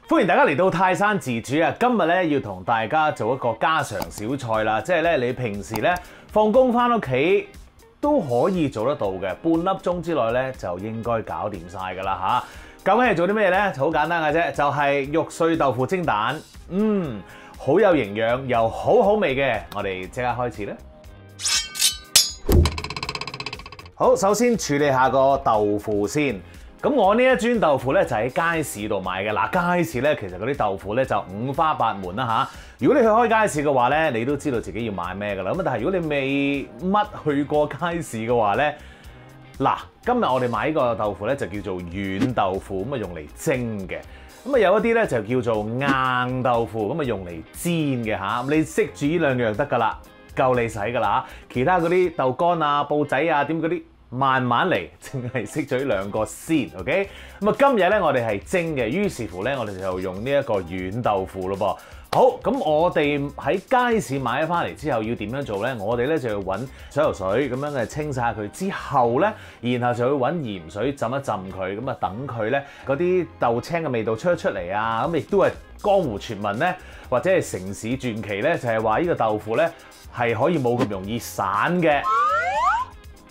歡迎大家嚟到泰山自煮啊！今日咧要同大家做一個家常小菜啦，即係咧你平時咧放工翻屋企都可以做得到嘅，半粒鐘之內咧就應該搞掂晒噶啦嚇。究竟係做啲咩咧？好簡單嘅啫，就係肉碎豆腐蒸蛋，好有營養又好好味嘅。我哋即刻開始啦！好，首先處理下個豆腐先。咁我呢一磚豆腐咧就喺街市度買嘅。嗱，街市咧其實嗰啲豆腐咧就五花八門啦嚇。如果你去開街市嘅話咧，你都知道自己要買咩㗎啦。咁但係如果你未乜去過街市嘅話咧，嗱，今日我哋買呢個豆腐咧就叫做軟豆腐，咁啊用嚟蒸嘅。咁啊有一啲咧就叫做硬豆腐，咁啊用嚟煎嘅嚇。你識住呢兩樣得㗎啦，夠你使㗎啦。其他嗰啲豆乾啊、布仔啊、點嗰啲，慢慢嚟，淨係識咗呢兩個先 ，OK？ 咁啊，今日咧我哋係蒸嘅，於是乎咧我哋就用呢一個軟豆腐咯噃。好，咁我哋喺街市買咗翻嚟之後要點樣做咧？我哋咧就要揾水喉水咁樣嘅清晒佢之後咧，然後就要揾鹽水浸一浸佢，咁啊等佢咧嗰啲豆青嘅味道出嚟啊！咁亦都係江湖傳聞咧，或者係城市傳奇咧，就係話呢個豆腐咧係可以冇咁容易散嘅。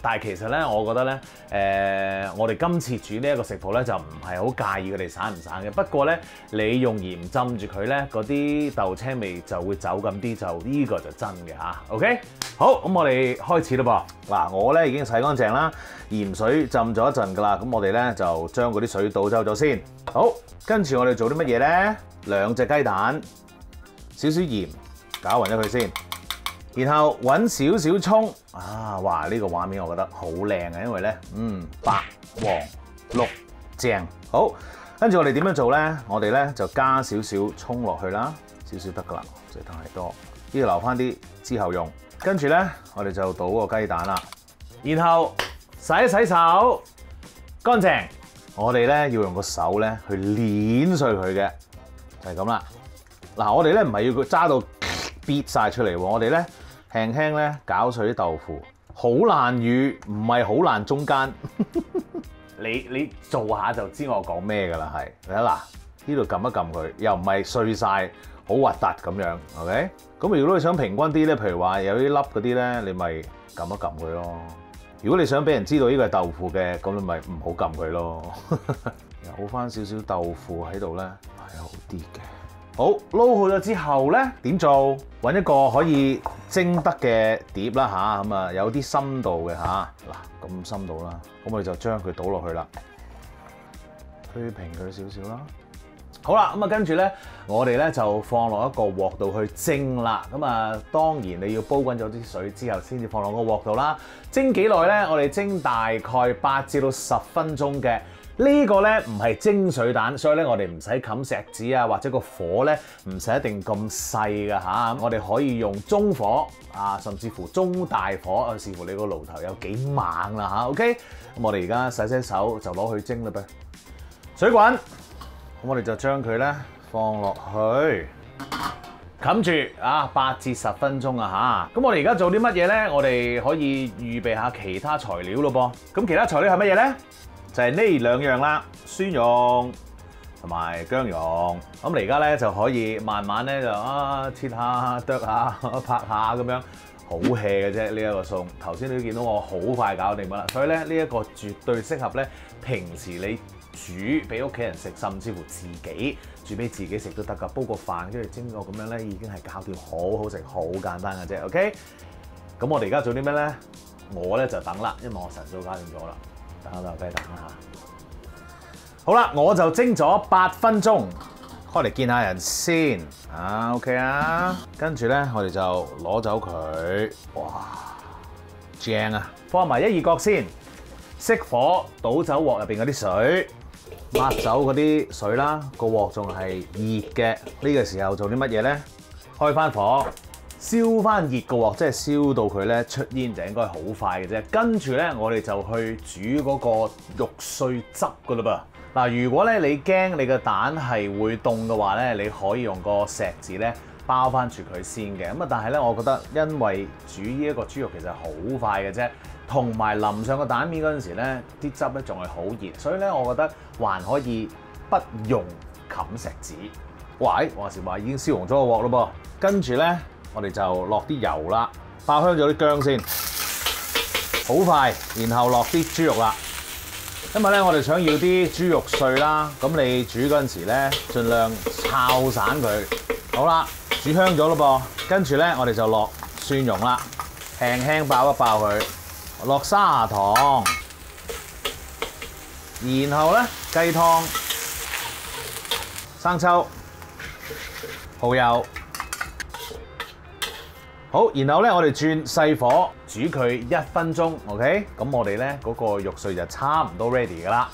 但係其實咧，我覺得咧，我哋今次煮呢一個食譜咧，就唔係好介意佢哋散唔散嘅。不過咧，你用鹽浸住佢咧，嗰啲豆青味就會走咁啲，就呢個就真嘅嚇。OK， 好，咁我哋開始啦噃。嗱，我咧已經洗乾淨啦，鹽水浸咗一陣㗎啦。咁我哋咧就將嗰啲水倒走咗先。好，跟住我哋做啲乜嘢咧？2隻雞蛋，少少鹽，攪勻咗佢先。然後揾少少葱啊！哇！呢個畫面我覺得好靚啊，因為咧，白、黃、綠、正。好，跟住我哋點樣做咧？我哋咧就加少少葱落去啦，少少得噶啦，唔使太多。呢度留翻啲之後用。跟住咧，我哋就倒個雞蛋啦，然後洗一洗手，乾淨。我哋咧要用個手咧去碾碎佢嘅，就係咁啦。嗱，我哋咧唔係要佢揸到咇晒出嚟喎，我哋咧輕輕咧攪碎啲豆腐，好爛與唔係好爛中間。你做下就知我講咩㗎啦，係你睇嗱，呢度撳一撳佢，又唔係碎晒，好核突咁樣 ，OK？ 咁如果你想平均啲咧，譬如話有啲粒嗰啲咧，你咪撳一撳佢咯。如果你想俾人知道呢個係豆腐嘅，咁你咪唔好撳佢咯。有翻少少豆腐喺度咧，係好啲嘅。好，撈好咗之後咧，點做？揾一個可以蒸得嘅碟啦吓，咁啊有啲深度嘅吓，嗱咁深度啦，咁我哋就將佢倒落去啦，推平佢少少啦。好啦，咁啊跟住咧，我哋咧就放落一個鑊度去蒸啦。咁啊，當然你要煲滾咗啲水之後，先至放落個鑊度啦。蒸幾耐咧？我哋蒸大概8至到10分鐘嘅。呢個咧唔係蒸水蛋，所以咧我哋唔使冚錫紙啊，或者個火咧唔使一定咁細㗎嚇。我哋可以用中火啊，甚至乎中大火，視乎你個爐頭有幾猛啦嚇。OK，咁我哋而家洗手就攞去蒸啦噃。水滾，咁我哋就將佢咧放落去，冚住啊8至10分鐘啊嚇。咁我哋而家做啲乜嘢咧？我哋可以預備下其他材料咯噃。咁其他材料係乜嘢咧？就係呢2樣啦，蒜蓉同埋薑蓉。咁你而家咧就可以慢慢咧就切下、剁下、拍下咁樣，好 hea 嘅啫呢一個餸。頭先你都見到我好快搞掂啦，所以咧呢一個絕對適合咧平時你煮俾屋企人食，甚至乎自己煮俾自己食都得㗎。煲個飯跟住蒸個咁樣咧，已經係搞掂，好好食，好簡單嘅啫。OK， 咁我哋而家做啲咩咧？我咧就等啦，因為我晨早搞掂咗啦。等下就俾你等啦嚇。好啦，我就蒸咗8分鐘，開嚟見下人先。OK 啊。跟住咧，我哋就攞走佢。哇，正啊！放埋一二角先，熄火，倒走鑊入邊嗰啲水，抹走嗰啲水啦。個鑊仲係熱嘅，呢個時候做啲乜嘢咧？開翻火。燒翻熱個鑊，即係燒到佢咧出煙就應該好快嘅啫。跟住咧，我哋就去煮嗰個肉碎汁噶啦噃。嗱，如果咧你驚你個蛋係會凍嘅話咧，你可以用個錫紙咧包翻住佢先嘅。咁啊，但係咧，我覺得因為煮呢一個豬肉其實好快嘅啫，同埋淋上個蛋面嗰陣時咧，啲汁咧仲係好熱，所以咧我覺得還可以不用冚石子。喂，話時話已經燒紅咗個鑊咯噃，跟住咧我哋就落啲油啦，爆香咗啲薑先，好快，然後落啲豬肉啦。因為咧我哋想要啲豬肉碎啦，咁你煮嗰陣時咧，盡量炒散佢。好啦，煮香咗咯噃，跟住咧我哋就落蒜蓉啦，輕輕爆一爆佢，落砂糖，然後咧雞湯、生抽、蠔油，好，然後咧我哋轉細火煮佢1分鐘 ，OK？ 咁我哋咧嗰個肉碎就差唔多 ready 噶啦。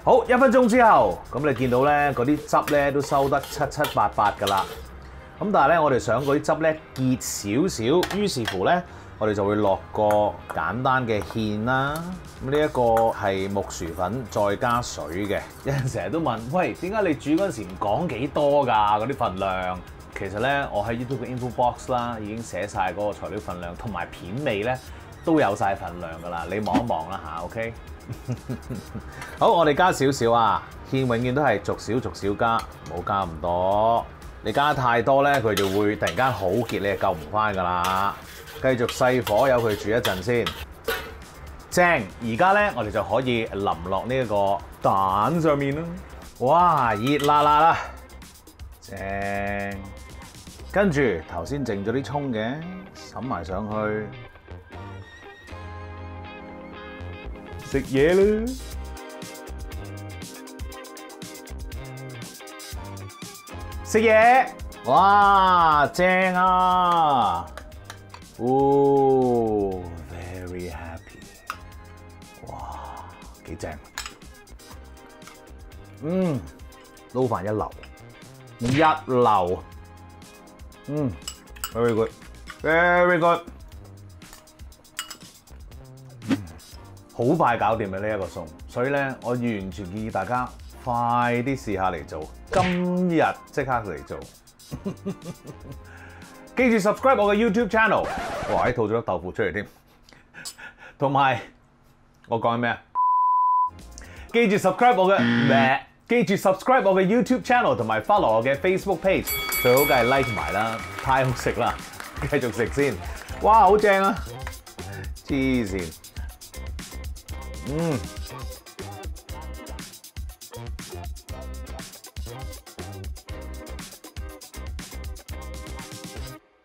好，1分鐘之後，咁你見到咧嗰啲汁咧都收得七七八八噶啦。咁但係咧，我哋想嗰啲汁咧結少少，於是乎咧，我哋就會落個簡單嘅芡啦。咁呢一個係木薯粉再加水嘅。有人成日都問，喂，點解你煮嗰陣時唔講幾多㗎？嗰啲份量？其實咧，我喺 YouTube 嘅 info box 啦，已經寫晒嗰個材料份量同埋片尾咧都有晒份量㗎啦。你望一望啦嚇 ，OK？ 好，我哋加少少啊，芡永遠都係逐少逐少加，冇加咁多。你加得太多咧，佢就會突然間好結，你就救唔翻㗎啦。繼續細火，由佢煮一陣先。正，而家咧我哋就可以淋落呢一個蛋上面啦。哇，熱辣辣啦，正。跟住頭先剩咗啲葱嘅，揼埋上去。食嘢啦！食嘢，哇，正啊！哦 ，very happy， 哇，幾正！撈飯一流，very good，very good。好快搞掂嘅呢一個餸，所以咧我完全建議大家快啲試下嚟做，今日即刻嚟做。記住 subscribe 我嘅 YouTube channel， 哇！吐咗粒豆腐出嚟添，同埋我講緊咩啊？記住 subscribe 我嘅咩？記住 subscribe 我嘅 YouTube channel 同埋 follow 我嘅 Facebook page， 最好梗係 like 埋啦，太好食啦！繼續食先，哇！好正啊，黐線！